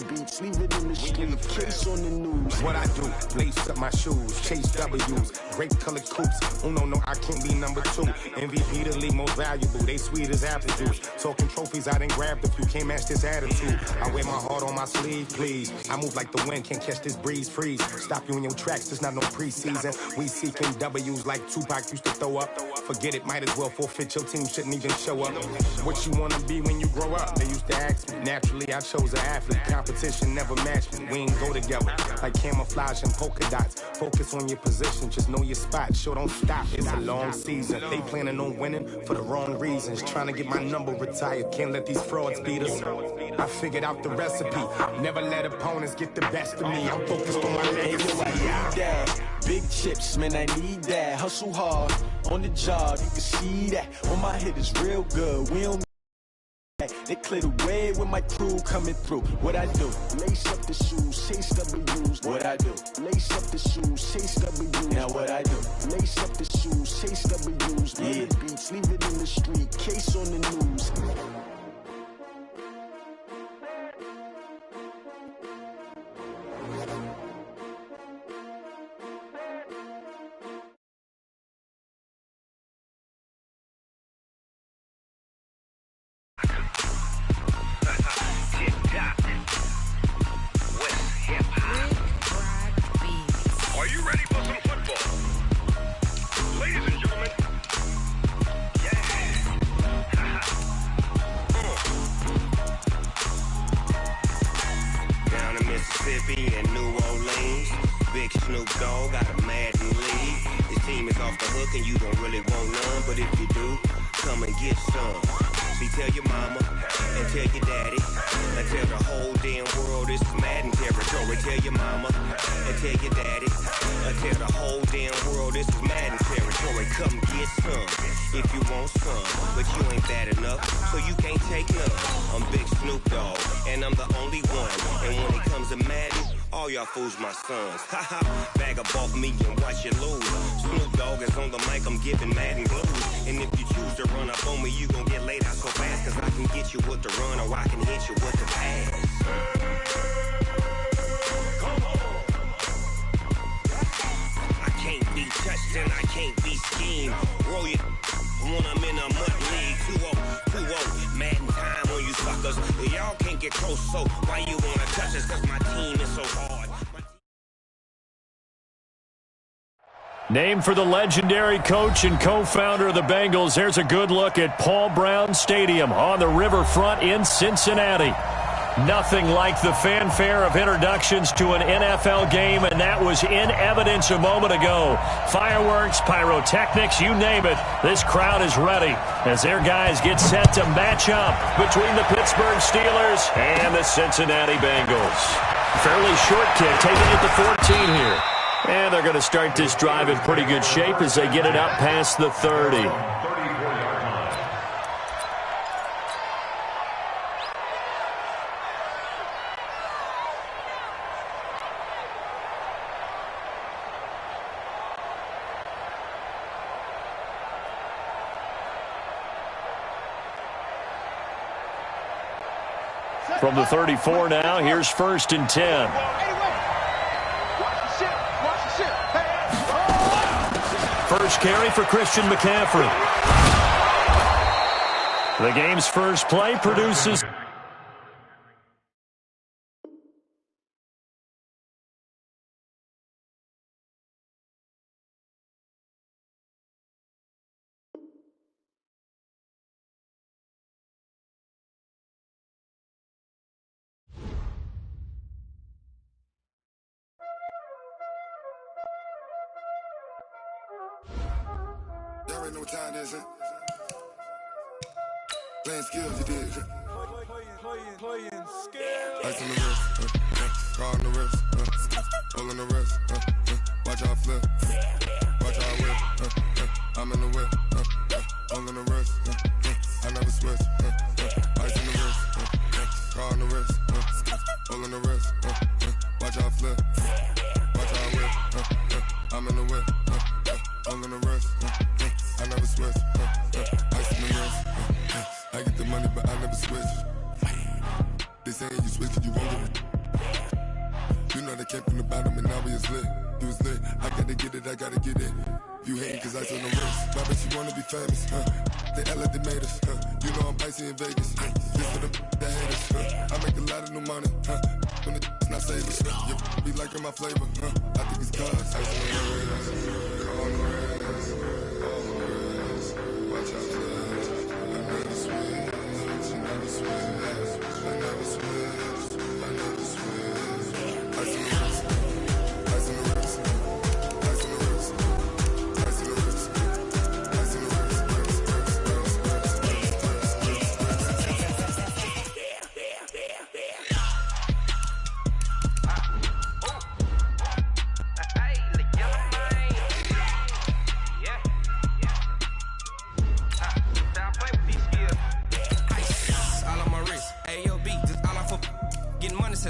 beats, leave it in the street, case on the news. What I do, lace up my shoes, chase W's, grape colored coops. Oh no, I can't be number 2. MVP the league most valuable, they sweet as apple juice. Talking trophies, I done grabbed a few, can't match this attitude. I wear my heart on my sleeve, please. I move like the wind, can't catch this breeze, freeze. Stop you in your tracks, it's not no preseason. We seeking W's like Tupac used to throw up. Forget it, might as well forfeit, your team shouldn't even show up. What you wanna be when you grow up? They used to ask me. Naturally, I chose an athlete. Competition never matched me. We ain't go together like camouflage and polka dots. Focus on your position, just know your spot. Sure, don't stop. It's a long season. They planning on winning for the wrong reasons. Trying to get my number retired. Can't let these frauds beat us. I figured out the recipe. Never let opponents get the best of me. I'm focused on my legacy. Big chips, man, I need that. Hustle hard on the job, you can see that. On my head is real good. We don't. They clear the way with my crew coming through. What I do? Lace up the shoes, chase W's. What I do? Lace up the shoes, chase W's. Now what I do? Lace up the shoes, chase W's. Yeah. Beats, leave it in the street, case on the news. And New Orleans, big Snoop Dogg got a Madden league. This team is off the hook and you don't really want none, but if you do, come and get some. See, tell your mama and tell your daddy and tell the whole damn world this is Madden territory. Tell your mama and tell your daddy and tell the whole damn world this is Madden territory. Come get some if you want some, but you ain't bad enough, so you can't take none. I'm Big Snoop Dogg and I'm the only one, and when it comes to Madden, all y'all fools my sons. Haha, bag up off me and watch you lose. Snoop Dogg is on the mic, I'm giving Madden blues. And if you choose to run up on me, you gon' get laid out so fast, cause I can get you with the run or I can hit you with the pass. I can't be touched and I can't be schemed. Roll you when I'm in a mud league. 2-0, Madden time on you suckers. Y'all can't get close, so why you wanna touch us? Cause my team is so hard. Named for the legendary coach and co-founder of the Bengals, here's a good look at Paul Brown Stadium on the riverfront in Cincinnati. Nothing like the fanfare of introductions to an NFL game, and that was in evidence a moment ago. Fireworks, pyrotechnics, you name it. This crowd is ready as their guys get set to match up between the Pittsburgh Steelers and the Cincinnati Bengals. Fairly short kick, taking it to 14 here. And they're going to start this drive in pretty good shape as they get it up past the 30. From the 34 now, here's 1st and 10. First carry for Christian McCaffrey. The game's first play produces. Y'all already know what time it is, huh? Playing skills, you did. Playing skills. Ice on the wrist, car on the wrist, roll on the wrist, watch out flip, watch out whip, I'm in the whip, roll on the wrist, I never switch, ice on the wrist, car on the wrist, roll on the wrist, watch out flip, watch out whip, I'm in the whip, roll on the wrist, I never switch, ice on the wrist, I get the money but I never switch. They saying you switch and you won't get it. You know they came from the bottom and now we is lit. You was lit. I gotta get it, I gotta get it. You hating cause I on the wrist. Why bet you wanna be famous, huh? They L they made us, huh? You know I'm icy in Vegas, huh? This for the haters, huh? I make a lot of new money, huh? When the not savers, you be liking my flavor, huh? I think it's cause ice on the wrist, on the wrist, watch out for this. I never switch, I never switch, I never switch, I never switch. Ice on the wrist, ice on the wrist, ice on the wrist, ice on the wrist, ice on the wrist.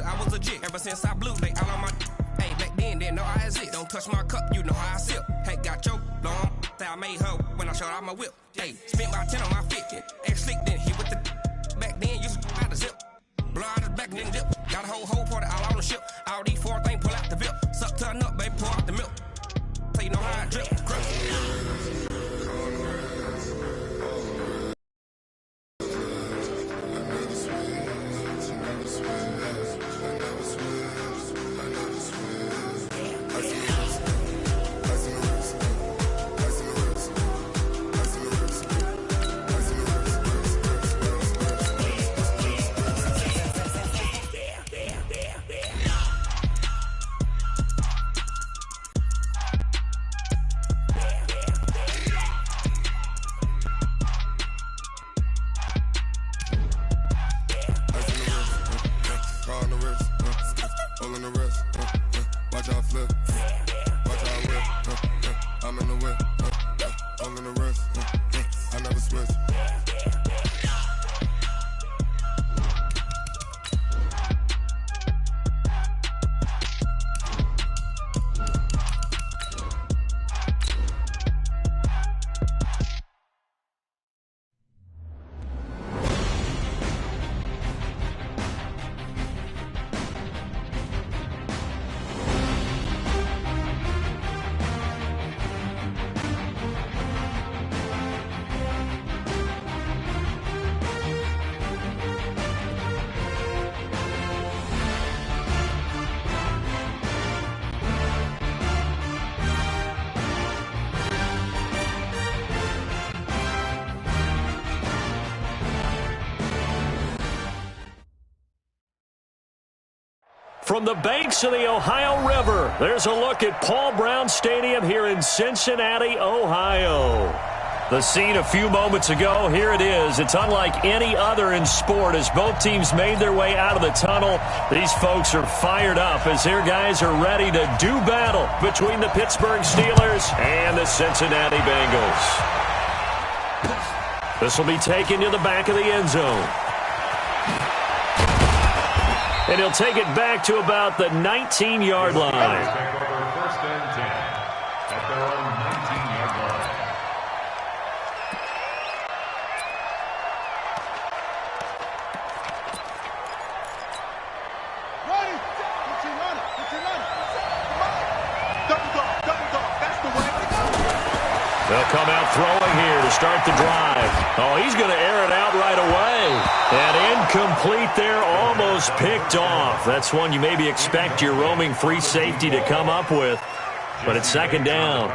I was legit ever since I blew. They all on my. Hey, back then, didn't know I exist. Don't touch my cup, you know how I sip. Hey, got your long. I made her when I showed out my whip. Hey, spent about 10 on my fit. Ex slick, then hit with the. Back then, used to out the zip. Blow out the back, then dip. Got a whole party all on the ship. All these four things pull out the VIP. Suck, turn up, baby, pour out the milk. So you know how I drip. From the banks of the Ohio River, there's a look at Paul Brown Stadium here in Cincinnati, Ohio. The scene a few moments ago, here it is. It's unlike any other in sport as both teams made their way out of the tunnel. These folks are fired up as their guys are ready to do battle between the Pittsburgh Steelers and the Cincinnati Bengals. This will be taken to the back of the end zone. And he'll take it back to about the 19-yard line. Take over first and 10 at their own 19-yard line. Ready? Put your runner. Put your runner. Double dog. That's the way to go. They'll come out throwing here to start the drive. Oh, he's going to air it out right away. And incomplete there, almost picked off. That's one you maybe expect your roaming free safety to come up with. But it's second down.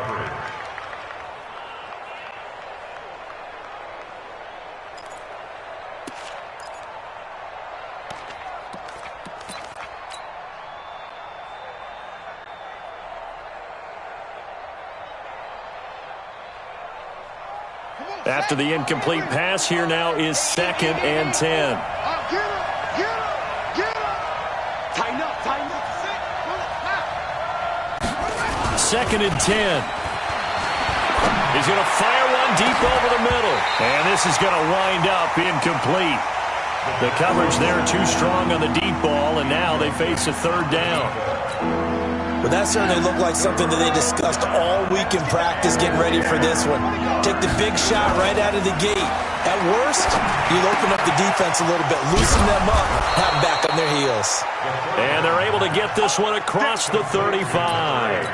After the incomplete pass, here now is second and 10. Get him. Tighten up. Second and 10. He's going to fire one deep over the middle. And this is going to wind up incomplete. The coverage there too strong on the deep ball, and now they face a third down. Well, that certainly looked like something that they discussed all week in practice getting ready for this one. Take the big shot right out of the gate. At worst, you'll open up the defense a little bit, loosen them up, have them back on their heels. And they're able to get this one across the 35.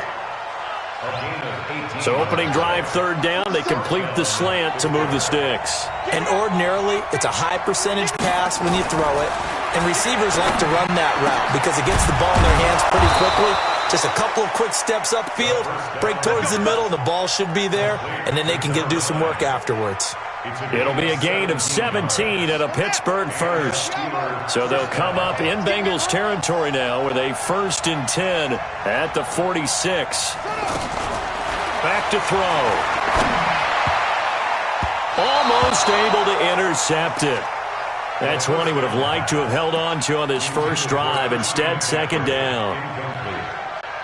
So opening drive, third down, they complete the slant to move the sticks. And ordinarily, it's a high percentage pass when you throw it. And receivers like to run that route because it gets the ball in their hands pretty quickly. Just a couple of quick steps upfield, break towards the middle, and the ball should be there, and then they can do some work afterwards. It'll be a gain of 17 and a Pittsburgh first. So they'll come up in Bengals territory now with a 1st and 10 at the 46. Back to throw. Almost able to intercept it. That's one he would have liked to have held on to on this first drive. Instead, second down.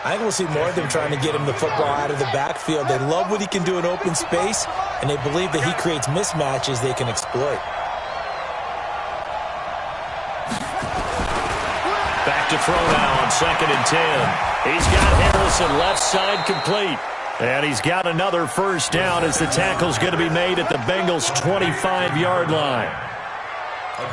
I think we'll see more of them trying to get him the football out of the backfield. They love what he can do in open space, and they believe that he creates mismatches they can exploit. Back to throw now on 2nd and 10. He's got Harrison left side complete. And he's got another first down as the tackle's going to be made at the Bengals' 25-yard line.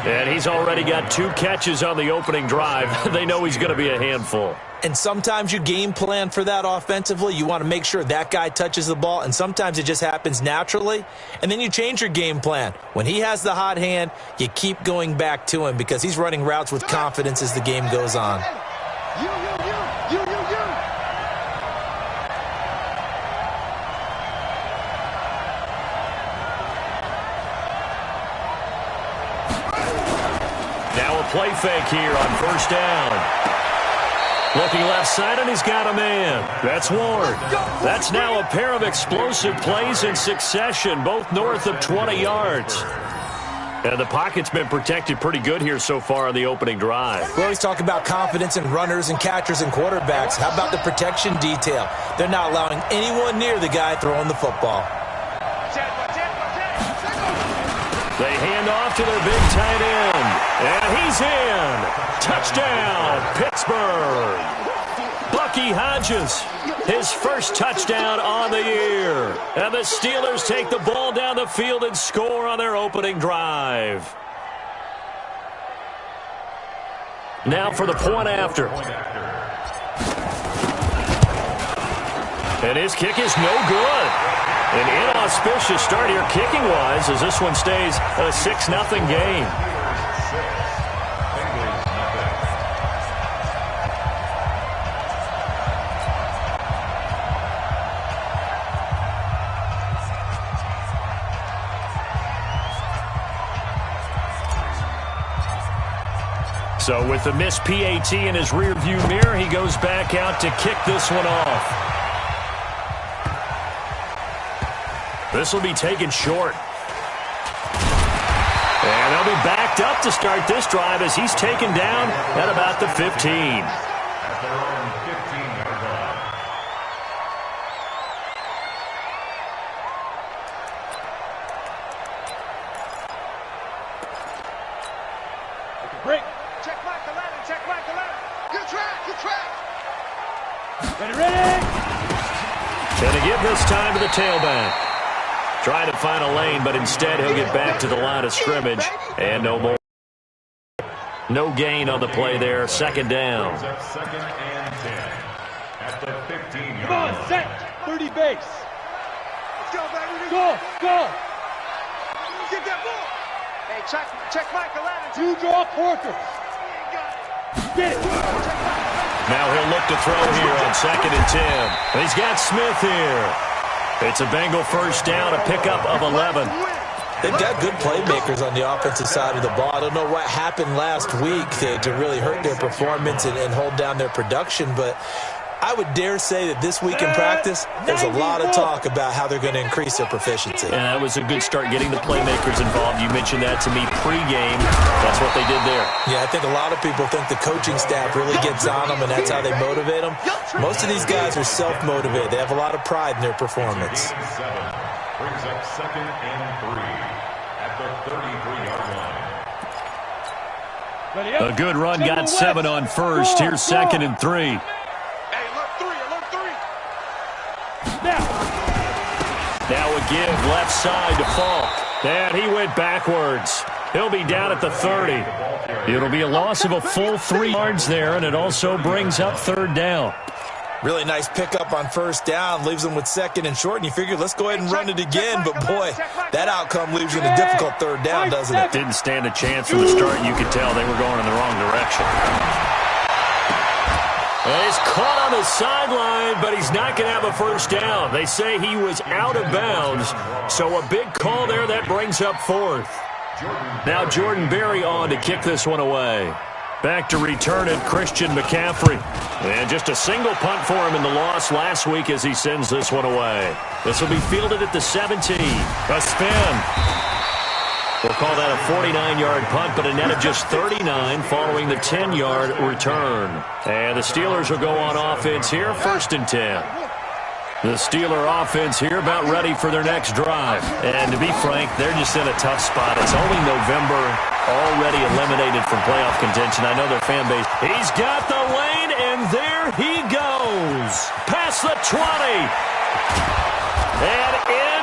And he's already got 2 catches on the opening drive. They know he's going to be a handful. And sometimes you game plan for that offensively. You want to make sure that guy touches the ball, and sometimes it just happens naturally. And then you change your game plan. When he has the hot hand, you keep going back to him because he's running routes with confidence as the game goes on. Now a play fake here on first down. Looking left side, and he's got a man. That's Ward. That's now a pair of explosive plays in succession, both north of 20 yards. And the pocket's been protected pretty good here so far on the opening drive. We always talk about confidence in runners and catchers and quarterbacks. How about the protection detail? They're not allowing anyone near the guy throwing the football. They hand off to their big tight end. And he's in. Touchdown, Pittsburgh. Bucky Hodges, his first touchdown on the year. And the Steelers take the ball down the field and score on their opening drive. Now for the point after. And his kick is no good. An inauspicious start here kicking-wise as this one stays a 6-0 game. So with the missed PAT in his rearview mirror, he goes back out to kick this one off. This will be taken short. And they'll be backed up to start this drive as he's taken down at about the 15. At their own 15-yard line. Break. Check back the ladder. Check back the ladder. Good track. Good track. Ready. Going to give this time to the tailback. Trying to find a lane, but instead he'll get back to the line of scrimmage. And no more. No gain on the play there. Second down. Second and 10 at the 15-yard Come on, line. set. 30 base. Let's go, baby. Go. Get that ball. Hey, check Michael Adams. You draw quarter. Get it. Now he'll look to throw here on 2nd and 10. And he's got Smith here. It's a Bengal first down, a pickup of 11. They've got good playmakers on the offensive side of the ball. I don't know what happened last week to really hurt their performance and hold down their production, but I would dare say that this week in practice, there's a lot of talk about how they're going to increase their proficiency. And that was a good start getting the playmakers involved. You mentioned that to me pregame. That's what they did there. Yeah, I think a lot of people think the coaching staff really gets on them, and that's how they motivate them. Most of these guys are self-motivated. They have a lot of pride in their performance. Brings up 2nd and 3 at the 33-yard line. A good run got 7 on first. Here's 2nd and 3. Hey, look, 3. Now a give left side to Falk. And he went backwards. He'll be down at the 30. It'll be a loss of a full 3 yards there, and it also brings up third down. Really nice pickup on first down. Leaves them with second and short, and you figure, let's go ahead and run it again. But, boy, that outcome leaves you in a difficult third down, doesn't it? Didn't stand a chance from the start. You could tell they were going in the wrong direction. And he's caught on the sideline, but he's not going to have a first down. They say he was out of bounds, so a big call there that brings up fourth. Now Jordan Berry on to kick this one away. Back to return it, Christian McCaffrey. And just a single punt for him in the loss last week as he sends this one away. This will be fielded at the 17. A spin. We'll call that a 49-yard punt, but a net of just 39 following the 10-yard return. And the Steelers will go on offense here, 1st and 10. The Steeler offense here about ready for their next drive. And to be frank, they're just in a tough spot. It's only November, already eliminated from playoff contention. I know their fan base. He's got the lane, and there he goes. Past the 20. And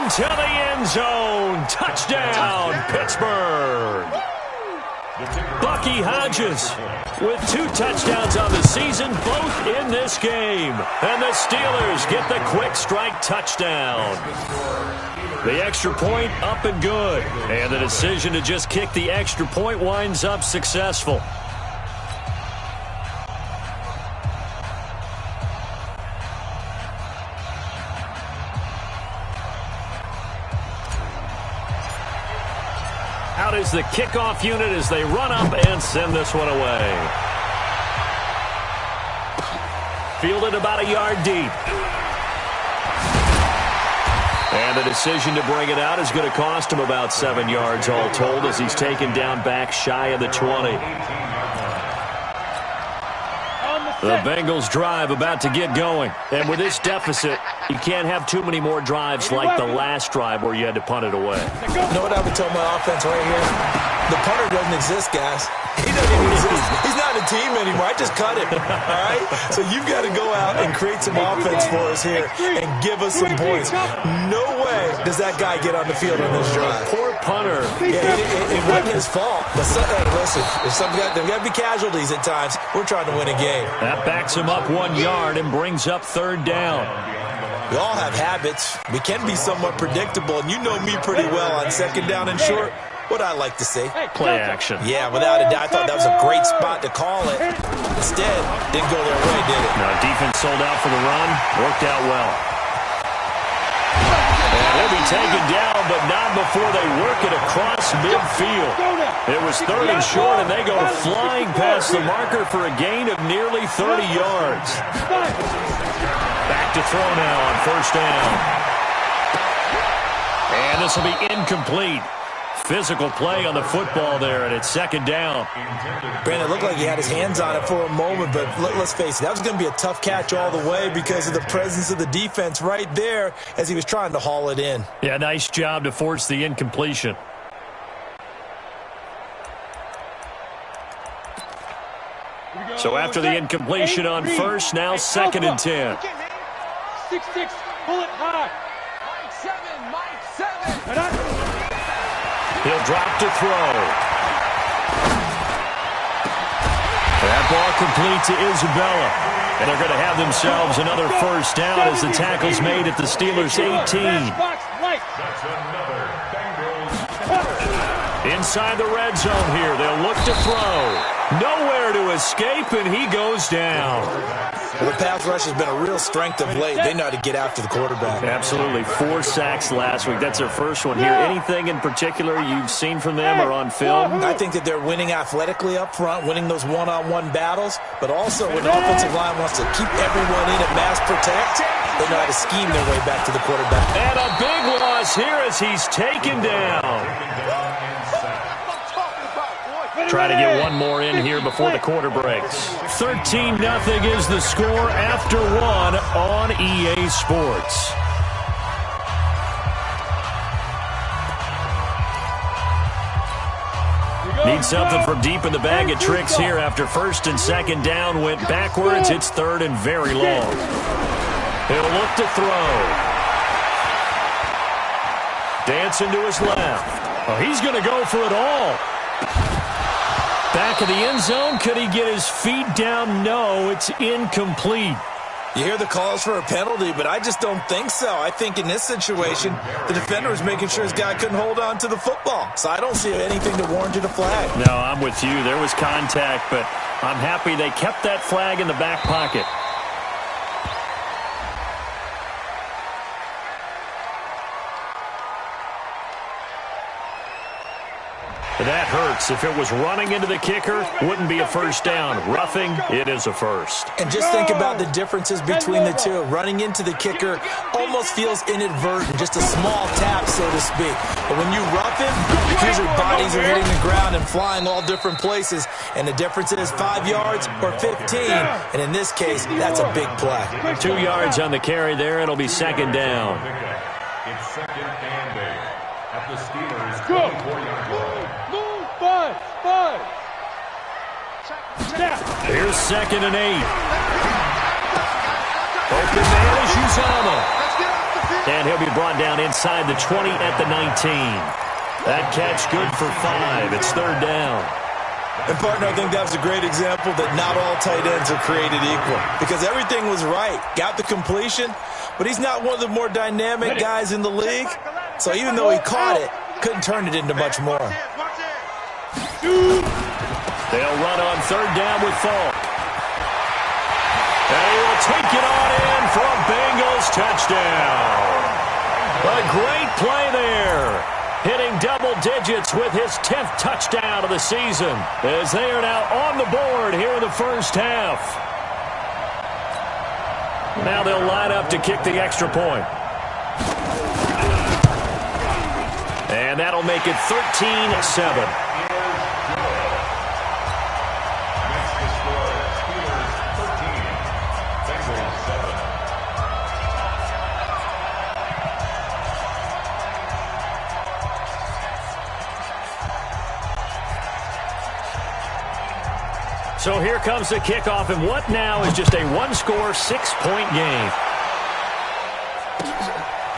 into the end zone. Touchdown, Pittsburgh. Bucky Hodges with 2 touchdowns on the season, both in this game. And the Steelers get the quick strike touchdown. The extra point up and good. And the decision to just kick the extra point winds up successful. Out is the kickoff unit as they run up and send this one away. Fielded about a yard deep. And the decision to bring it out is going to cost him about 7 yards all told as he's taken down back shy of the 20. The Bengals drive about to get going. And with this deficit, you can't have too many more drives like the last drive where you had to punt it away. You know what I would tell my offense right here? The punter doesn't exist, guys. He doesn't even exist. He's not a team anymore. I just cut him. All right? So you've got to go out and create some offense for us here and give us some points. No way does that guy get on the field on this drive. Poor punter. Yeah, it wasn't his fault. But listen, there's got to be casualties at times. We're trying to win a game. That backs him up 1 yard and brings up third down. We all have habits. We can be somewhat predictable, and you know me pretty well on second down and short. What I like to say. Play action. Yeah, without a doubt. I thought that was a great spot to call it. Instead, didn't go their way, did it? No, defense sold out for the run. Worked out well. And they'll be taken down, but not before they work it across midfield. It was 3rd and short, and they go flying past the marker for a gain of nearly 30 yards. Back to throw now on 1st down. And this will be incomplete. Physical play on the football there, and it's 2nd down. Brandon, it looked like he had his hands on it for a moment, but let's face it, that was going to be a tough catch all the way because of the presence of the defense right there as he was trying to haul it in. Yeah, nice job to force the incompletion. So after the incompletion on first, now 2nd and 10. 6-6, pull it high. Mike 7. He'll drop to throw. That ball complete to Isabella. And they're going to have themselves another first down as the tackle's made at the Steelers' 18. Inside the red zone here. They'll look to throw. Nowhere to escape, and he goes down. Well, the pass rush has been a real strength of late. They know how to get after the quarterback. Absolutely. 4 sacks last week. That's their first one here. Anything in particular you've seen from them or on film? I think that they're winning athletically up front, winning those one-on-one battles, but also when the offensive line wants to keep everyone in and mass protect, they know how to scheme their way back to the quarterback. And a big loss here as he's taken down. Try to get one more in here before the quarter breaks. 13-0 is the score after 1 on EA Sports. Need something from deep in the bag of tricks here after 1st and 2nd down went backwards. It's 3rd and very long. He'll look to throw. Dancing to his left. Oh, he's going to go for it all. Back of the end zone. Could he get his feet down? No, it's incomplete. You hear the calls for a penalty, but I just don't think so. I think in this situation, the defender was making sure his guy couldn't hold on to the football. So I don't see anything to warrant a flag. No, I'm with you. There was contact, but I'm happy they kept that flag in the back pocket. That hurts. If it was running into the kicker, wouldn't be a first down. Roughing, it is a first. And just think about the differences between the two. Running into the kicker almost feels inadvertent, just a small tap, so to speak. But when you rough him, because your bodies are hitting the ground and flying all different places, and the difference is 5 yards or 15. And in this case, that's a big play. 2 yards on the carry there. It'll be second down. It's second and 8 at the Steelers' 24-yard line. Five. Here's second and 8. Open man is Uzama. And he'll be brought down inside the 20 at the 19. That catch good for 5. It's third down. And, partner, I think that was a great example that not all tight ends are created equal. Because everything was right. Got the completion, but he's not one of the more dynamic guys in the league. So even though he caught it, couldn't turn it into much more. They'll run on third down with Falk. And he will take it on in for a Bengals touchdown. A great play there. Hitting double digits with his 10th touchdown of the season, as they are now on the board here in the first half. Now they'll line up to kick the extra point. And that'll make it 13-7. So here comes the kickoff, and what now is just a one-score, 6-point game.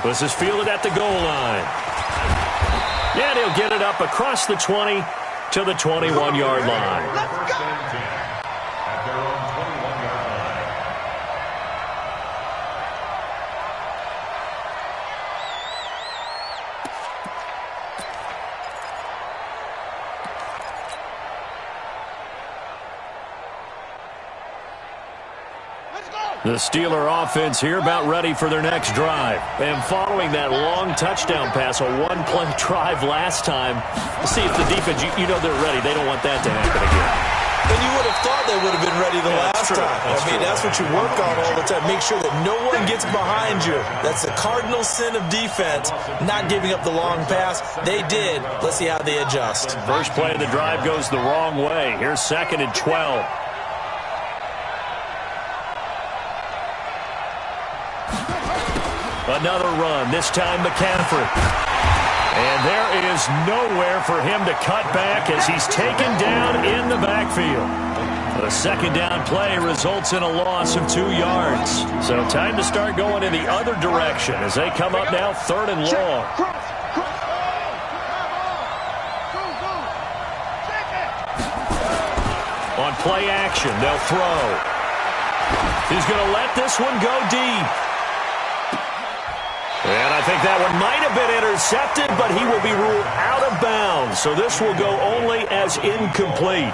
This is fielded at the goal line. And he'll get it up across the 20 to the 21-yard line. First and 10 at their own 21-yard line. The Steeler offense here about ready for their next drive. And following that long touchdown pass, a one-play drive last time, to see if the defense, you know they're ready. They don't want that to happen again. And you would have thought they would have been ready the last time. That's what you work on all the time. Make sure that no one gets behind you. That's the cardinal sin of defense, not giving up the long pass. They did. Let's see how they adjust. First play of the drive goes the wrong way. Here's second and 12. Another run, this time McCaffrey. And there is nowhere for him to cut back as he's taken down in the backfield. The second down play results in a loss of 2 yards. So time to start going in the other direction as they come up now third and long. On play action, they'll throw. He's going to let this one go deep. And I think that one might have been intercepted, but he will be ruled out of bounds. So this will go only as incomplete.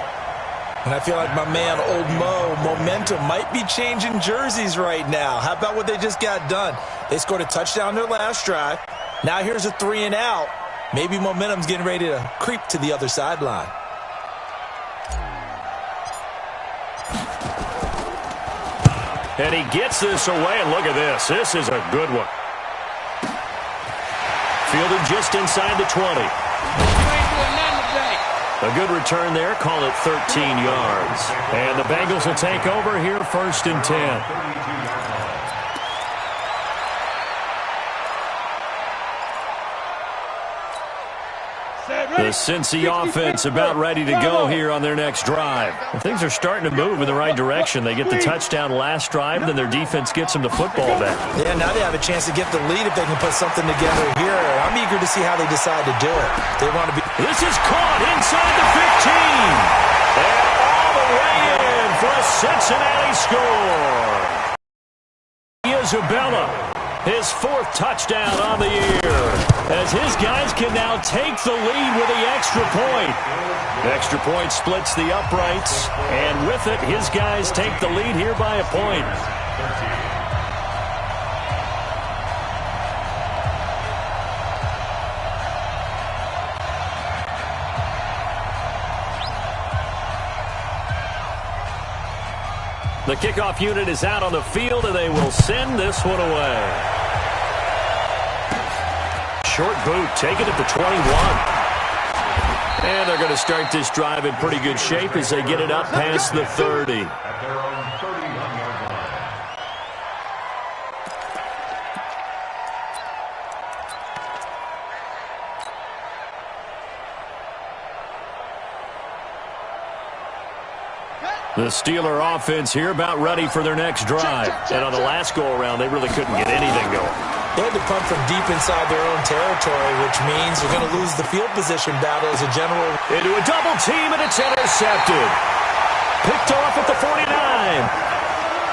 And I feel like my man, Old Mo, momentum might be changing jerseys right now. How about what they just got done? They scored a touchdown their last drive. Now here's a 3 and out. Maybe momentum's getting ready to creep to the other sideline. And he gets this away, and look at this. This is a good one. Fielded just inside the 20. A good return there. Call it 13 yards. And the Bengals will take over here first and 10. The Cincy offense about ready to go here on their next drive. Well, things are starting to move in the right direction. They get the touchdown last drive, then their defense gets them the football back. Yeah, now they have a chance to get the lead if they can put something together here. I'm eager to see how they decide to do it. They want to be... This is caught inside the 15. And all the way in for a Cincinnati score. Isabella, his 4th touchdown on the year, as his guys can now take the lead with the extra point. Extra point splits the uprights, and with it, his guys take the lead here by a point. The kickoff unit is out on the field, and they will send this one away. Short boot, taken at the 21. And they're going to start this drive in pretty good shape as they get it up past the 30. At their own 31-yard line. The Steeler offense here about ready for their next drive. And on the last go-around, they really couldn't get anything going. They had to punt from deep inside their own territory, which means they're going to lose the field position battle as a general. Into a double team, and it's intercepted. Picked off at the 49.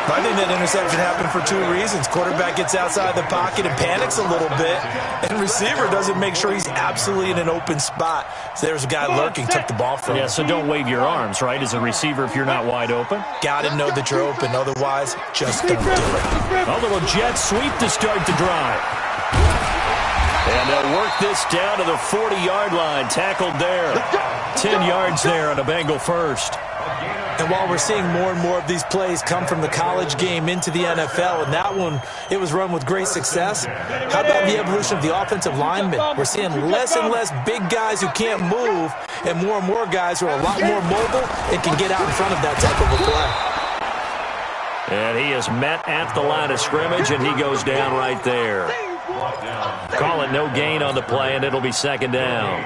I think that interception happened for 2 reasons. Quarterback gets outside the pocket and panics a little bit, and receiver doesn't make sure he's absolutely in an open spot. So there's a guy lurking, took the ball from him. Yeah, so don't wave your arms, right, as a receiver if you're not wide open. Got to know that you're open. Otherwise, just don't do it. A little jet sweep to start the drive. And they'll work this down to the 40-yard line. Tackled there. 10 yards there on a Bengal first. And while we're seeing more and more of these plays come from the college game into the NFL, and that one, it was run with great success, how about the evolution of the offensive linemen? We're seeing less and less big guys who can't move, and more guys who are a lot more mobile and can get out in front of that type of a play. And he is met at the line of scrimmage, and he goes down right there. Call it no gain on the play, and it'll be second down.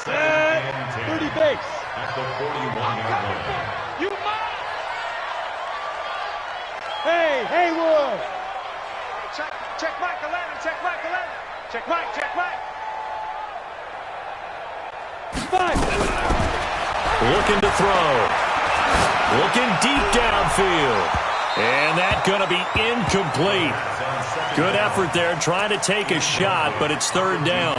Set 30 base. At the 41-yard line. You must. Hey, Haywood. Check Mike 11. Check Mike 11. Check Mike. Check Mike. 5. Looking to throw. Looking deep downfield. And that's going to be incomplete. Good effort there trying to take a shot, but it's third down.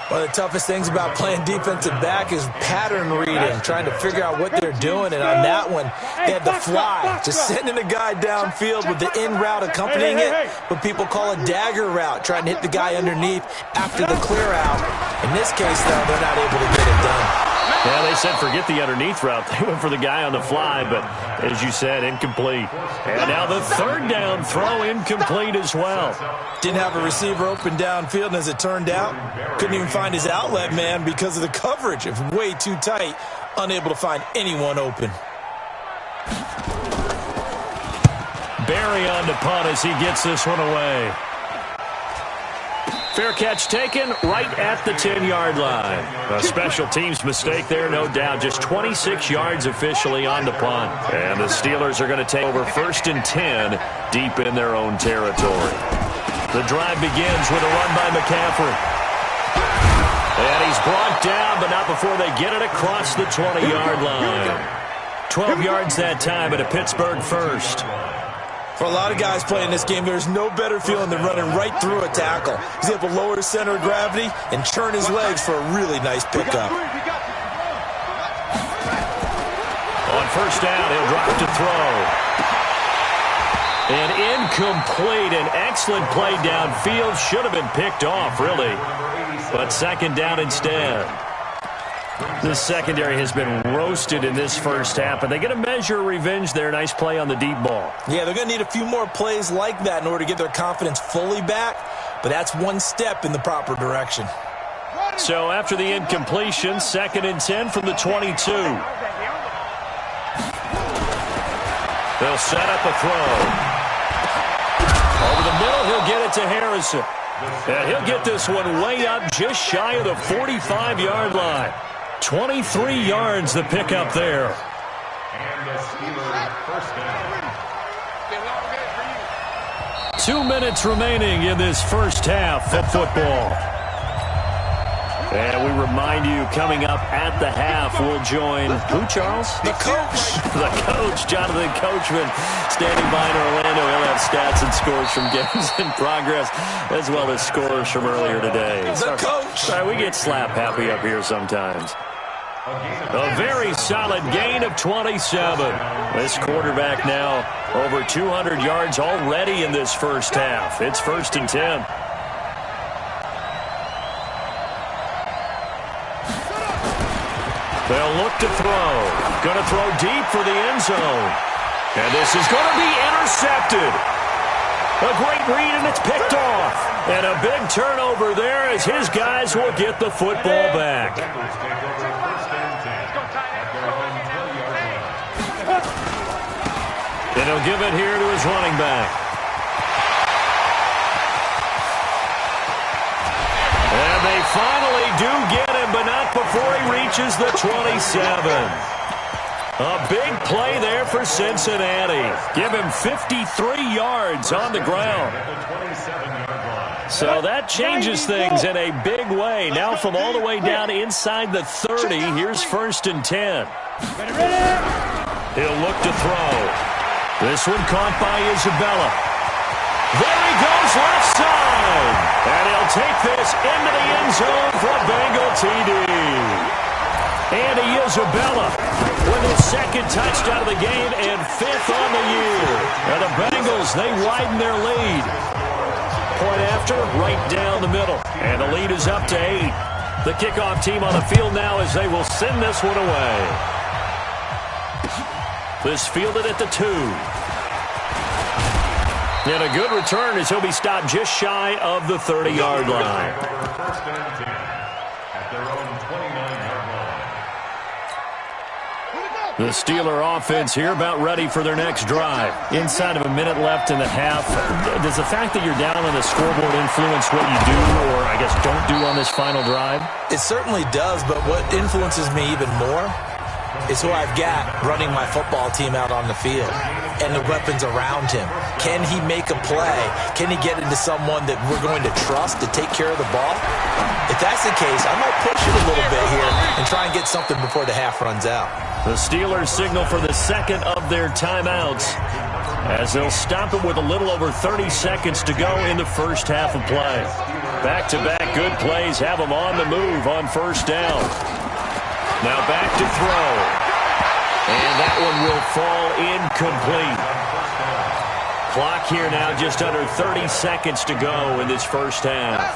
One of the toughest things about playing defensive back is pattern reading, trying to figure out what they're doing. And on that one, they had the fly, just sending a guy downfield with the in route accompanying it, what people call a dagger route, trying to hit the guy underneath after the clear out. In this case, though, they're not able to get it done. Yeah, they said forget the underneath route. They went for the guy on the fly, but as you said, incomplete. And now the third down throw incomplete as well. Didn't have a receiver open downfield, and as it turned out, couldn't even find his outlet man because of the coverage. It was way too tight, unable to find anyone open. Barry on the punt as he gets this one away. Fair catch taken right at the 10-yard line. A special teams mistake there, no doubt. Just 26 yards officially on the punt. And the Steelers are going to take over 1st and 10 deep in their own territory. The drive begins with a run by McCaffrey. And he's brought down, but not before they get it across the 20-yard line. 12 yards that time at a Pittsburgh first. For a lot of guys playing this game, there's no better feeling than running right through a tackle. He's able to lower his center of gravity and churn his legs for a really nice pickup. On first down, he'll drop to throw. An incomplete, an excellent play downfield. Should have been picked off, really. But second down instead. The secondary has been roasted in this first half, but they get a measure of revenge there. Nice play on the deep ball. Yeah, they're going to need a few more plays like that in order to get their confidence fully back, but that's one step in the proper direction. So after the incompletion, 2nd and 10 from the 22. They'll set up a throw. Over the middle, he'll get it to Harrison. And he'll get this one way up just shy of the 45-yard line. 23 yards the pickup there. And the Steelers first down. 2 minutes remaining in this first half of football. And we remind you, coming up at the half, we'll join who, Charles? The coach. The coach, Jonathan Coachman, standing by in Orlando. He'll have stats and scores from games in progress, as well as scores from earlier today. The coach. Sorry, we get slap happy up here sometimes. A very solid gain of 27. This quarterback now over 200 yards already in this first half. It's 1st and 10. They'll look to throw. Going to throw deep for the end zone. And this is going to be intercepted. A great read, and it's picked off. And a big turnover there as his guys will get the football back. And he'll give it here to his running back. And they finally do get him, but not before he reaches the 27. A big play there for Cincinnati. Give him 53 yards on the ground. So that changes things in a big way. Now from all the way down inside the 30, here's 1st and 10. He'll look to throw. This one caught by Isabella. There he goes left side. And he'll take this into the end zone for a Bengal TD. Andy Isabella with his 2nd touchdown of the game and 5th on the year. And the Bengals, they widen their lead. Point after, right down the middle. And the lead is up to 8. The kickoff team on the field now as they will send this one away. This fielded at the 2. And a good return as he'll be stopped just shy of the 30-yard line. First and 10 at their own 29-yard line. The Steeler offense here about ready for their next drive. Inside of a minute left in the half. Does the fact that you're down on the scoreboard influence what you do, or I guess don't do on this final drive? It certainly does, but what influences me even more is who I've got running my football team out on the field and the weapons around him. Can he make a play? Can he get into someone that we're going to trust to take care of the ball? If that's the case, I might push it a little bit here and try and get something before the half runs out. The Steelers signal for the 2nd of their timeouts as they'll stop it with a little over 30 seconds to go in the first half of play. Back-to-back good plays have them on the move on 1st down. Now back to throw. And that one will fall incomplete. Clock here now just under 30 seconds to go in this first half.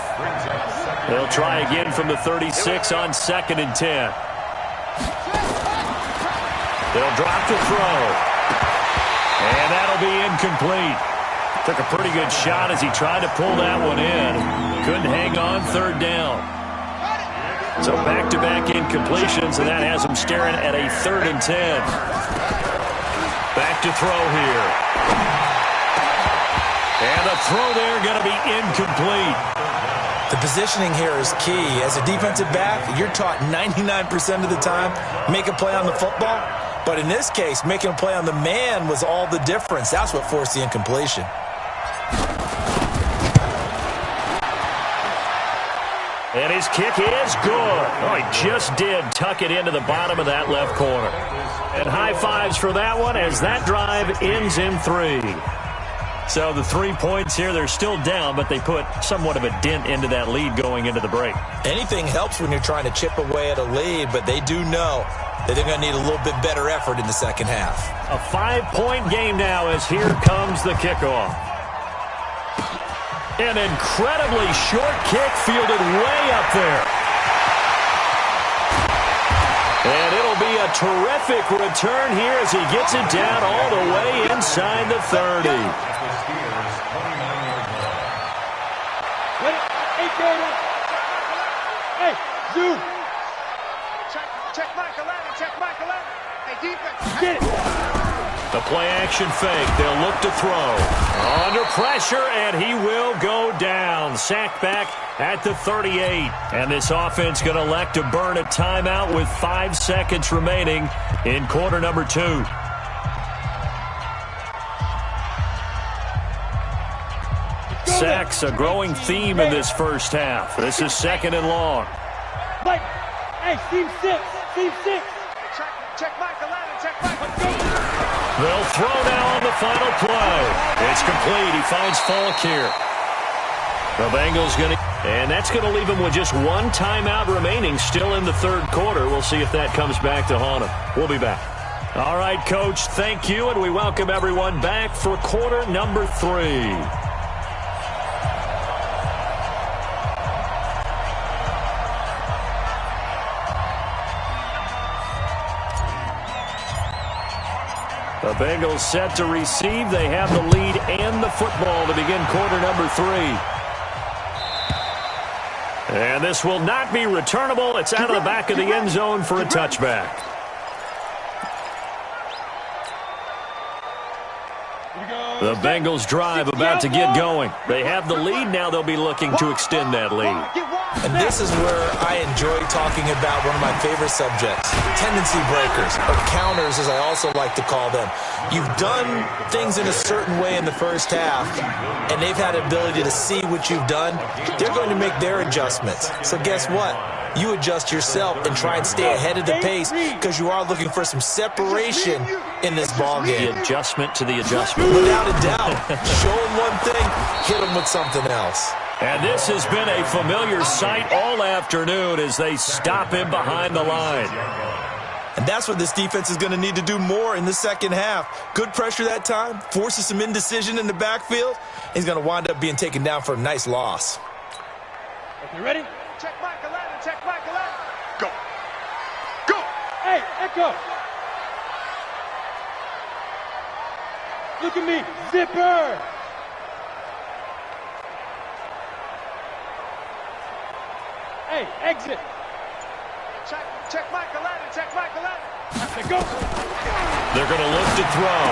They'll try again from the 36 on 2nd and 10. They'll drop to throw. And that'll be incomplete. Took a pretty good shot as he tried to pull that one in. Couldn't hang on 3rd down. So back-to-back incompletions, and that has them staring at a 3rd and 10. Back to throw here. And the throw there going to be incomplete. The positioning here is key. As a defensive back, you're taught 99% of the time, make a play on the football. But in this case, making a play on the man was all the difference. That's what forced the incompletion. And his kick is good. Oh, he just did tuck it into the bottom of that left corner. And high fives for that one as that drive ends in 3. So the 3 points here, they're still down, but they put somewhat of a dent into that lead going into the break. Anything helps when you're trying to chip away at a lead, but they do know that they're going to need a little bit better effort in the second half. A 5-point game now as here comes the kickoff. An incredibly short kick fielded way up there. And it'll be a terrific return here as he gets it down all the way inside the 30. Hey, Zoo. Check Michael Allen. Check Michael Allen. Hey, defense. Get it. The play-action fake. They'll look to throw. Under pressure, and he will go down. Sacked back at the 38. And this offense going to elect to burn a timeout with 5 seconds remaining in quarter number 2. Sacks, a growing theme in this first half. This is 2nd and long. Mike, hey, team 6. Check Michael out and check Michael. They'll throw now on the final play. It's complete. He finds Falk here. The Bengals going to... And that's going to leave him with just 1 timeout remaining still in the 3rd quarter. We'll see if that comes back to haunt him. We'll be back. All right, Coach, thank you, and we welcome everyone back for quarter number 3. The Bengals set to receive. They have the lead and the football to begin quarter number 3. And this will not be returnable. It's out of the back of the end zone for a touchback. The Bengals drive about to get going. They have the lead. Now they'll be looking to extend that lead. And this is where I enjoy talking about one of my favorite subjects, tendency breakers, or counters as I also like to call them. You've done things in a certain way in the first half, and they've had the ability to see what you've done. They're going to make their adjustments. So guess what? You adjust yourself and try and stay ahead of the pace because you are looking for some separation in this ball game. The adjustment to the adjustment. Without a doubt. Show them one thing, hit them with something else. And this has been a familiar sight all afternoon as they stop him behind the line. And that's what this defense is going to need to do more in the second half. Good pressure that time, forces some indecision in the backfield. He's going to wind up being taken down for a nice loss. Okay, ready? Check Michael out. Check Michael out. Go. Go. Hey, Echo. Look at me. Zipper. Hey, exit. Check Michael out. Check Michael out. Go. They're going to look to throw.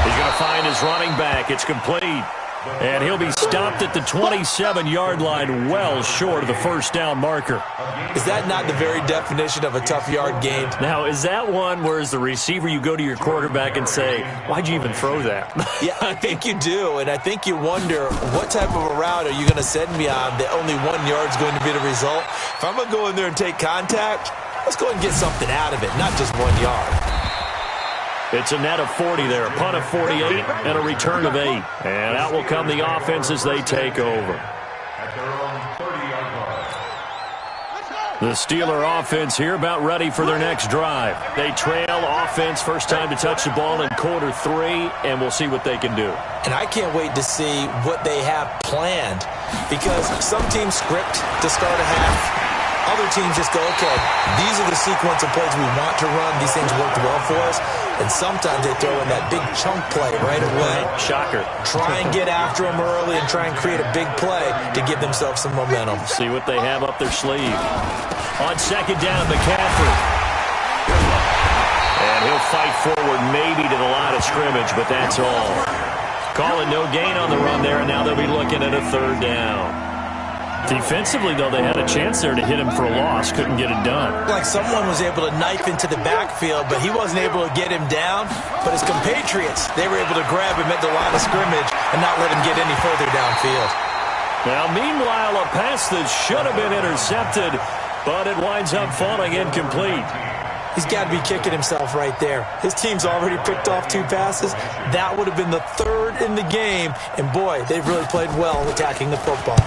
He's going to find his running back. It's complete. And he'll be stopped at the 27-yard line, well short of the first down marker. Is that not the very definition of a tough yard gained? Now, is that one where as the receiver you go to your quarterback and say, why'd you even throw that? Yeah, I think you do, and I think you wonder what type of a route are you going to send me on that only 1 yard is going to be the result? If I'm going to go in there and take contact, let's go and get something out of it, not just 1 yard. It's a net of 40 there, a punt of 48, and a return of 8. And out will come the offense as they take over. The Steeler offense here about ready for their next drive. They trail offense, first time to touch the ball in quarter 3, and we'll see what they can do. And I can't wait to see what they have planned, because some teams script to start a half. Other teams just go, okay, these are the sequence of plays we want to run. These things worked well for us. And sometimes they throw in that big chunk play right away. Shocker. Try and get after them early and try and create a big play to give themselves some momentum. See what they have up their sleeve. On second down, McCaffrey. And he'll fight forward maybe to the line of scrimmage, but that's all. Calling no gain on the run there, and now they'll be looking at a 3rd down. Defensively, though, they had a chance there to hit him for a loss. Couldn't get it done. Like someone was able to knife into the backfield, but he wasn't able to get him down. But his compatriots, they were able to grab him at the line of scrimmage and not let him get any further downfield. Now, meanwhile, a pass that should have been intercepted, but it winds up falling incomplete. He's got to be kicking himself right there. His team's already picked off 2 passes. That would have been the 3rd in the game. And, boy, they've really played well attacking the football.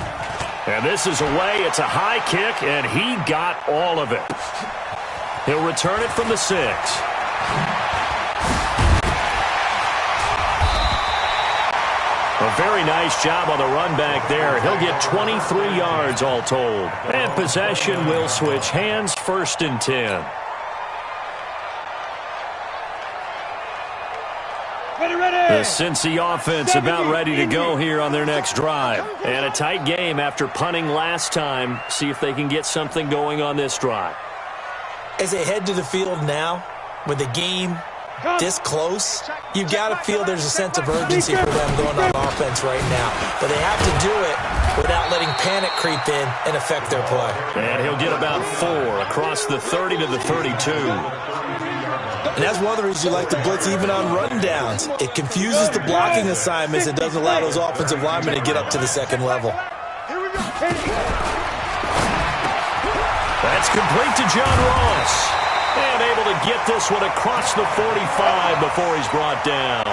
And this is away. It's a high kick, and he got all of it. He'll return it from the 6. A very nice job on the run back there. He'll get 23 yards all told. And possession will switch hands, 1st and 10. The Cincy offense about ready to go here on their next drive. And a tight game after punting last time. See if they can get something going on this drive. As they head to the field now, with the game this close, you got to feel there's a sense of urgency for them going on offense right now. But they have to do it without letting panic creep in and affect their play. And he'll get about 4 across the 30 to the 32. And that's one of the reasons you like to blitz even on rundowns. It confuses the blocking assignments and doesn't allow those offensive linemen to get up to the second level. That's complete to John Ross. And able to get this one across the 45 before he's brought down.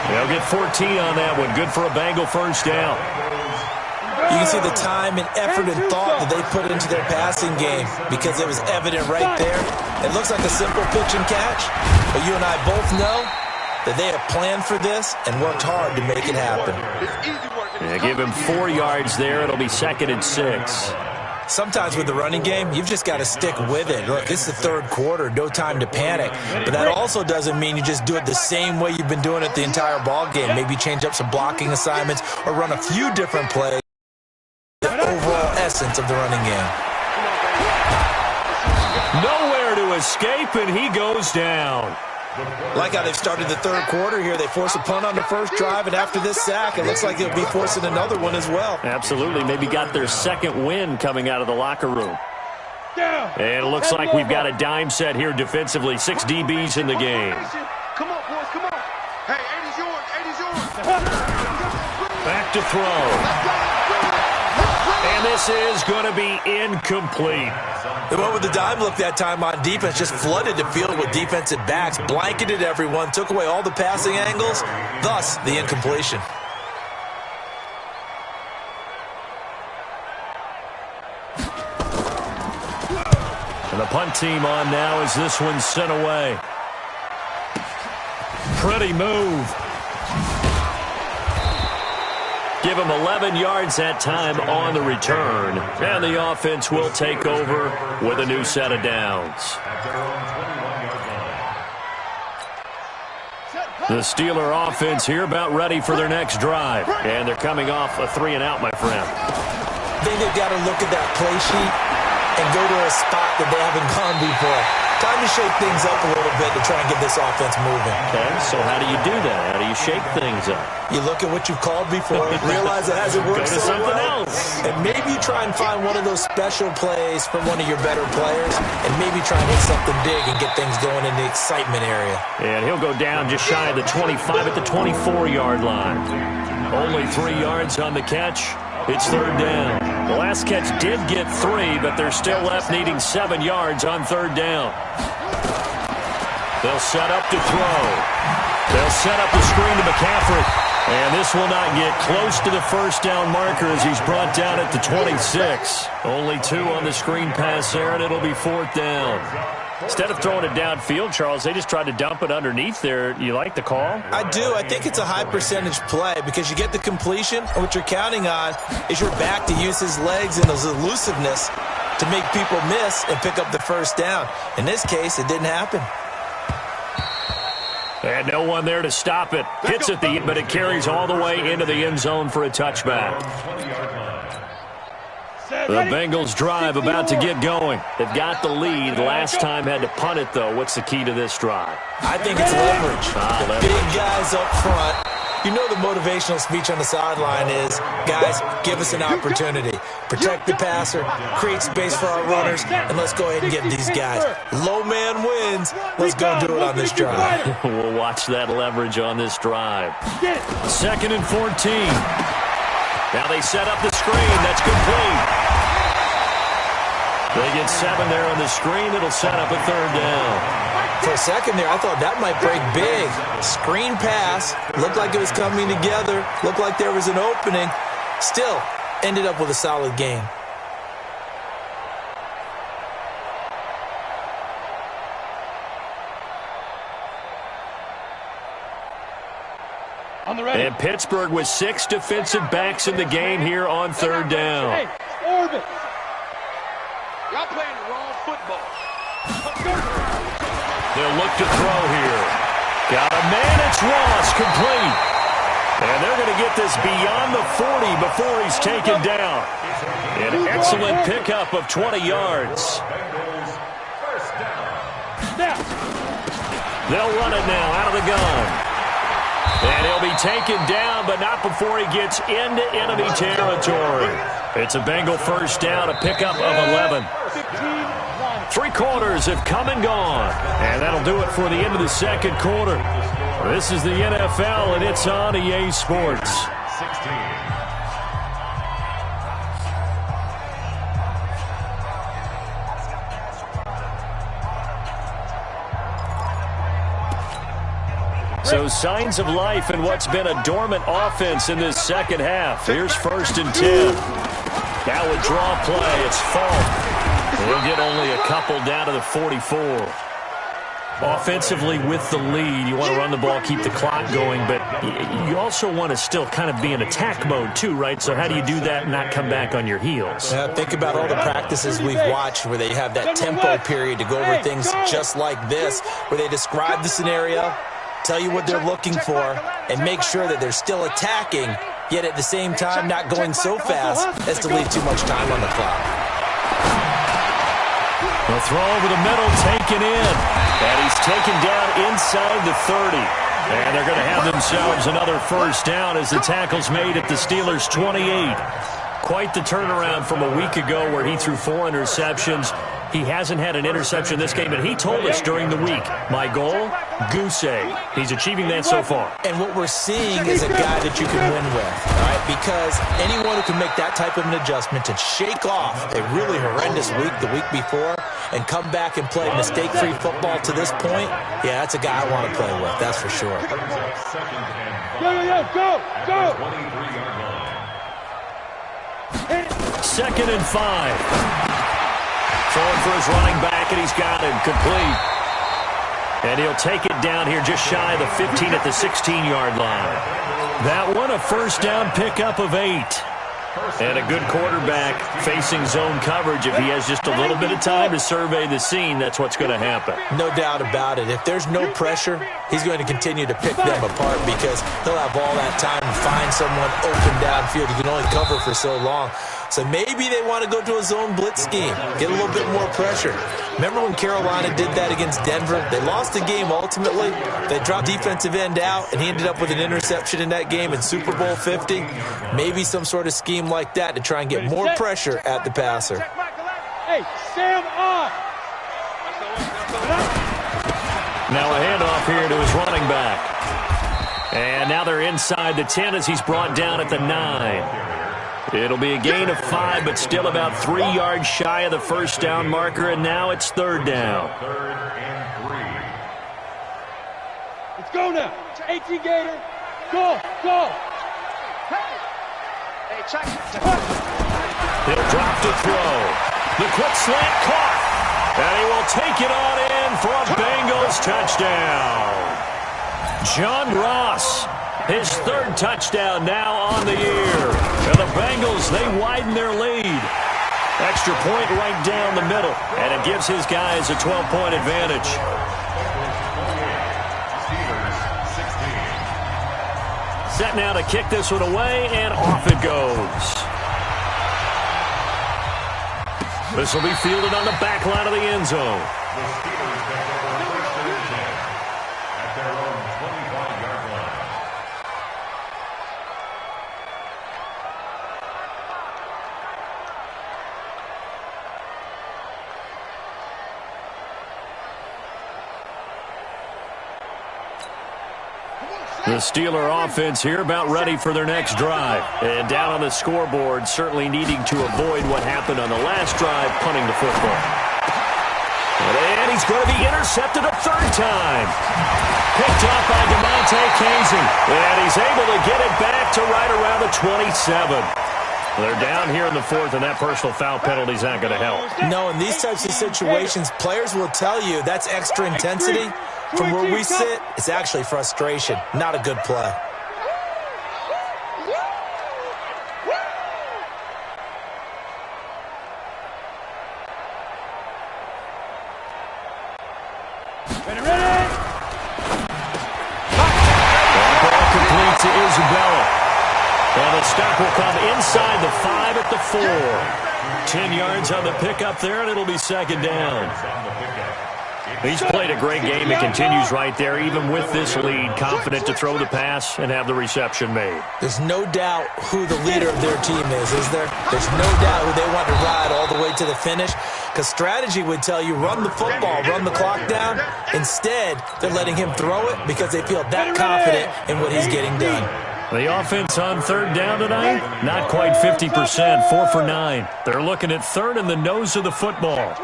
They'll get 14 on that one. Good for a Bengal first down. You can see the time and effort and thought that they put into their passing game because it was evident right there. It looks like a simple pitch and catch, but you and I both know that they have planned for this and worked hard to make it happen. They give him 4 yards there. It'll be 2nd and 6. Sometimes with the running game, you've just got to stick with it. Look, it's the third quarter, no time to panic. But that also doesn't mean you just do it the same way you've been doing it the entire ball game. Maybe change up some blocking assignments or run a few different plays. The overall essence of the running game. Nowhere to escape, and he goes down. Like how they've started the third quarter here. They force a punt on the first drive, and after this sack, it looks like they'll be forcing another one as well. Absolutely. Maybe got their second win coming out of the locker room. And it looks like we've got a dime set here defensively. 6 DBs in the game. Come on, boys, come on. Hey, 80's yours, 80's yours. Back to throw. And this is going to be incomplete. They went with the dime look that time on defense, just flooded the field with defensive backs, blanketed everyone, took away all the passing angles, thus the incompletion. And the punt team on now as this one's sent away. Pretty move. Give him 11 yards that time on the return. And the offense will take over with a new set of downs. The Steeler offense here about ready for their next drive. And they're coming off a 3-and-out, my friend. I think they've got to look at that play sheet and go to a spot that they haven't gone before. Time to shake things up a little bit to try and get this offense moving. Okay, so how do you do that? How do you shake things up? You look at what you've called before, realize it hasn't worked so something well, else. and maybe you try and find one of those special plays from one of your better players, and maybe try and hit something big and get things going in the excitement area. And he'll go down just shy of the 25 at the 24-yard line. Only 3 yards on the catch. It's third down. The last catch did get 3, but they're still left needing 7 yards on third down. They'll set up to throw. They'll set up the screen to McCaffrey. And this will not get close to the first down marker as he's brought down at the 26. Only 2 on the screen pass there, and it'll be 4th down. Instead of throwing it downfield, Charles, they just tried to dump it underneath there. You like the call? I do. I think it's a high-percentage play because you get the completion, and what you're counting on is your back to use his legs and his elusiveness to make people miss and pick up the first down. In this case, it didn't happen. And no one there to stop it. Hits at the end, but it carries all the way into the end zone for a touchback. The Bengals drive about to get going. They've got the lead. Last time had to punt it, though. What's the key to this drive? I think it's leverage. Leverage. Big guys up front. You know the motivational speech on the sideline is, guys, give us an opportunity. Protect the passer, create space for our runners, and let's go ahead and get these guys. Low man wins. Let's go do it on this drive. We'll watch that leverage on this drive. 2nd and 14. Now they set up the screen. That's complete. They get 7 there on the screen. It'll set up a third down. For a second there, I thought that might break big. Screen pass. Looked like it was coming together. Looked like there was an opening. Still, ended up with a solid game. And Pittsburgh with 6 defensive backs in the game here on third down. Hey, Orbit. Y'all playing the wrong football. They'll look to throw here. Got a man, it's Ross, complete. And they're going to get this beyond the 40 before he's taken down. An excellent pickup of 20 yards. They'll run it now out of the gun. And he'll be taken down, but not before he gets into enemy territory. It's a Bengal first down, a pickup of 11. 3 quarters have come and gone. And that'll do it for the end of the second quarter. This is the NFL, and it's on EA Sports. 16. So signs of life in what's been a dormant offense in this second half. Here's 1st and 10. Now with draw play, it's Falk. We'll get only a couple down to the 44. Offensively with the lead, you want to run the ball, keep the clock going, but you also want to still kind of be in attack mode too, right? So how do you do that and not come back on your heels? Think about all the practices we've watched where they have that tempo period to go over things just like this, where they describe the scenario, tell you what they're looking for, and make sure that they're still attacking, yet at the same time not going so fast as to leave too much time on the clock. The throw over the middle, taken in. And he's taken down inside the 30. And they're going to have themselves another first down as the tackle's made at the Steelers' 28. Quite the turnaround from a week ago where he threw 4 interceptions. He hasn't had an interception this game, and he told us during the week, my goal, goose egg. He's achieving that so far. And what we're seeing is a guy that you can win with, all right? Because anyone who can make that type of an adjustment and shake off a really horrendous week the week before and come back and play mistake-free football to this point, yeah, that's a guy I want to play with, that's for sure. Go! 23-yard line. 2nd and 5. Throwing for his running back, and he's got it complete. And he'll take it down here just shy of the 15 at the 16-yard line. That one, a first down pickup of 8. And a good quarterback facing zone coverage. If he has just a little bit of time to survey the scene, that's what's going to happen. No doubt about it. If there's no pressure, he's going to continue to pick them apart because he'll have all that time to find someone open downfield. He can only cover for so long. So maybe they want to go to a zone blitz scheme, get a little bit more pressure. Remember when Carolina did that against Denver? They lost the game ultimately. They dropped defensive end out, and he ended up with an interception in that game in Super Bowl 50. Maybe some sort of scheme like that to try and get more pressure at the passer. Hey, Sam on! Now a handoff here to his running back. And now they're inside the 10 as he's brought down at the 9. It'll be a gain of 5, but still about 3 yards shy of the first down marker, and now it's 3rd down. 3rd and 3. Let's go now. 18 Gator. Go. Hey, check. He'll drop to throw. The quick slant caught. And he will take it on in for a Bengals touchdown. John Ross, his 3rd touchdown now on the year. And the Bengals, they widen their lead. Extra point right down the middle. And it gives his guys a 12-point advantage. Set now to kick this one away, and off it goes. This will be fielded on the back line of the end zone. At their own 25-yard line. The Steeler offense here about ready for their next drive. And down on the scoreboard, certainly needing to avoid what happened on the last drive, punting the football. And he's going to be intercepted a 3rd time. Picked up by DeMonte Casey. And he's able to get it back to right around the 27. They're down here in the 4th, and that personal foul penalty is not going to help. No, in these types of situations, players will tell you that's extra intensity. From where we sit, it's actually frustration. Not a good play. Ready? Ball complete to Isabella. And the stop will come inside the 5 at the 4. 10 yards on the pickup there, and it'll be 2nd down. He's played a great game and continues right there, even with this lead, confident to throw the pass and have the reception made. There's no doubt who the leader of their team is there? There's no doubt who they want to ride all the way to the finish, because strategy would tell you run the football, run the clock down. Instead, they're letting him throw it because they feel that confident in what he's getting done. The offense on third down tonight, not quite 50%, 4 for 9. They're looking at third in the nose of the football.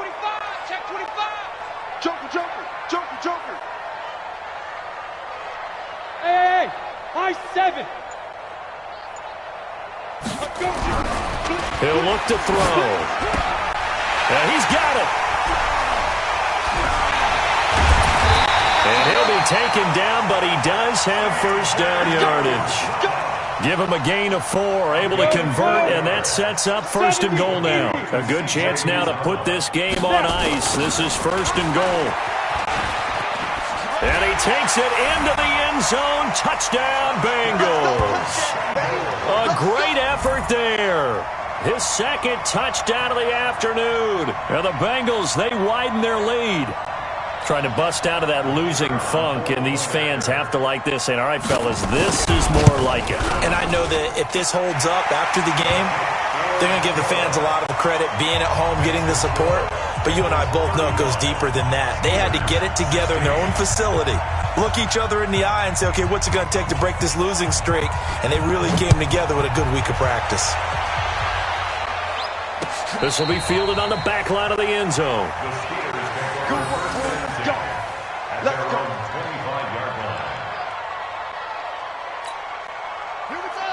Check 25. Joker. Hey, high 7. He'll look to throw. He's got it. And he'll be taken down, but he does have first down yardage. Give him a gain of 4, able to convert, and that sets up first and goal now. A good chance now to put this game on ice. This is first and goal. And he takes it into the end zone. Touchdown, Bengals. A great effort there. His second touchdown of the afternoon. And the Bengals, they widen their lead. Trying to bust out of that losing funk, and these fans have to like this. And all right, fellas, this is more like it. And I know that if this holds up after the game, they're going to give the fans a lot of credit being at home, getting the support. But you and I both know it goes deeper than that. They had to get it together in their own facility, look each other in the eye and say, okay, what's it going to take to break this losing streak? And they really came together with a good week of practice. This will be fielded on the back line of the end zone. Let's go.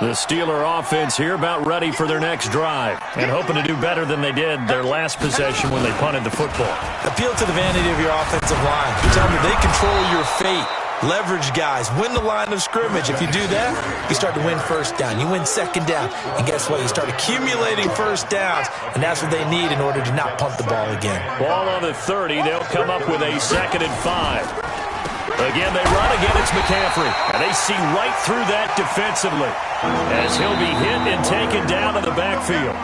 The Steeler offense here about ready for their next drive and hoping to do better than they did their last possession when they punted the football. Appeal to the vanity of your offensive line. Tell them they control your fate. Leverage guys. Win the line of scrimmage. If you do that, you start to win first down. You win second down. And guess what? You start accumulating first downs. And that's what they need in order to not punt the ball again. Ball on the 30. They'll come up with a 2nd and 5. Again, they run again. It's McCaffrey. And they see right through that defensively as he'll be hit and taken down in the backfield.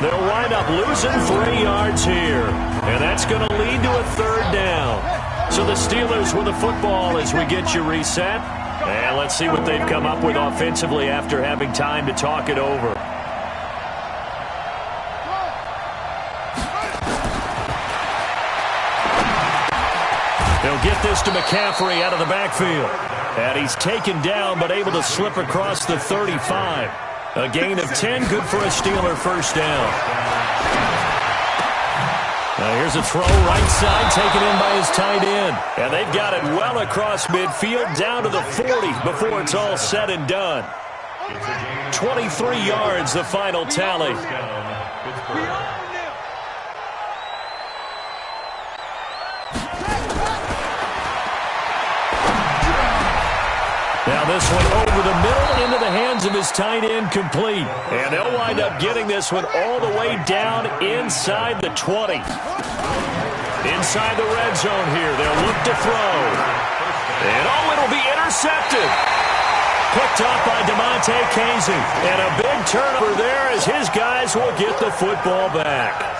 They'll wind up losing 3 yards here. And that's going to lead to a 3rd down. So the Steelers with the football as we get you reset. And let's see what they've come up with offensively after having time to talk it over. They'll get this to McCaffrey out of the backfield. And he's taken down but able to slip across the 35. A gain of 10, good for a Steeler first down. Now here's a throw right side, taken in by his tight end. And they've got it well across midfield, down to the 40 before it's all said and done. 23 yards, the final tally. Now this one over the middle into the hands of his tight end, complete. And they'll wind up getting this one all the way down inside the 20. Inside the red zone here. They'll look to throw. And it'll be intercepted. Picked off by DeMonte Casey. And a big turnover there as his guys will get the football back.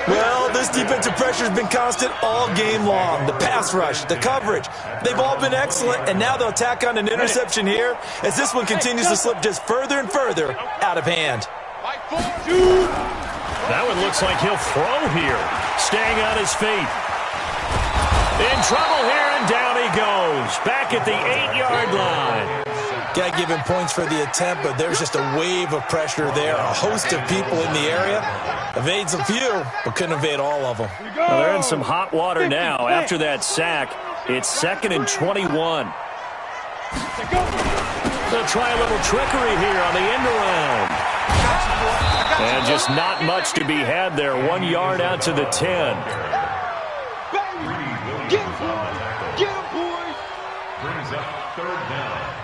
Well, this defensive pressure has been constant all game long. The pass rush, the coverage, they've all been excellent, and now they'll tack on an interception here as this one continues to slip just further and further out of hand. That one looks like he'll throw here, staying on his feet. In trouble here, and down he goes, back at the 8-yard line. Got to give him points for the attempt, but there's just a wave of pressure there. A host of people in the area. Evades a few, but couldn't evade all of them. Well, they're in some hot water now. After that sack, it's 2nd and 21. They'll try a little trickery here on the end around. And just not much to be had there. 1 yard out to the 10. Get him, boys. Brings up 3rd down.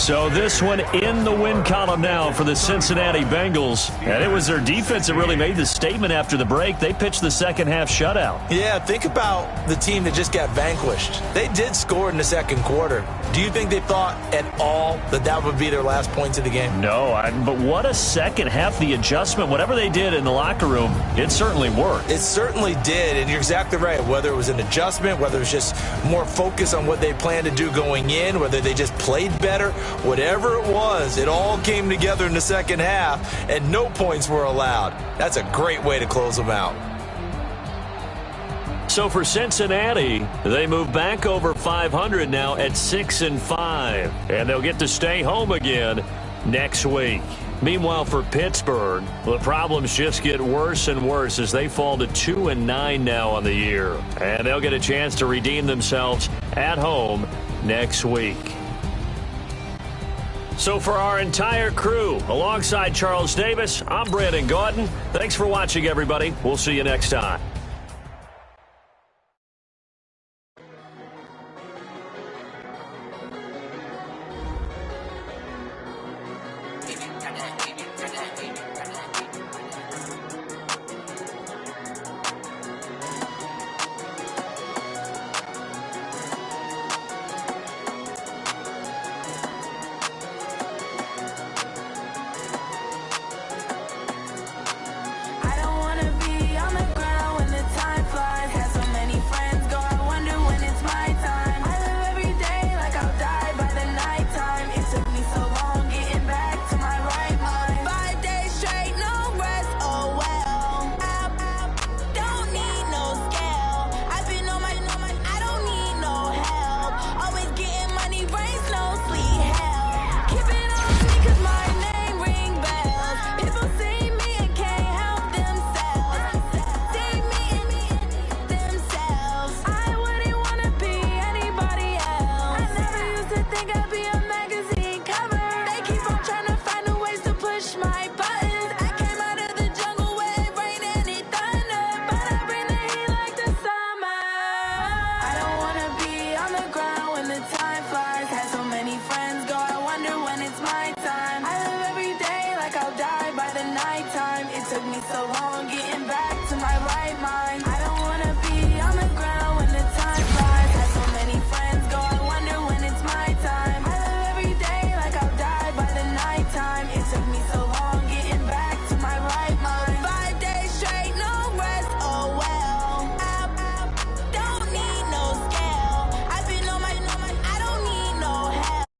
So this one in the win column now for the Cincinnati Bengals. And it was their defense that really made the statement after the break. They pitched the second half shutout. Yeah, think about the team that just got vanquished. They did score in the second quarter. Do you think they thought at all that that would be their last points of the game? No, but what a second half. The adjustment, whatever they did in the locker room, it certainly worked. It certainly did, and you're exactly right. Whether it was an adjustment, whether it was just more focus on what they planned to do going in, whether they just played better, whatever it was, it all came together in the second half, and no points were allowed. That's a great way to close them out. So for Cincinnati, they move back over 500 now at 6-5, and they'll get to stay home again next week. Meanwhile, for Pittsburgh, the problems just get worse and worse as they fall to 2-9 now on the year, and they'll get a chance to redeem themselves at home next week. So for our entire crew, alongside Charles Davis, I'm Brandon Gaudin. Thanks for watching, everybody. We'll see you next time.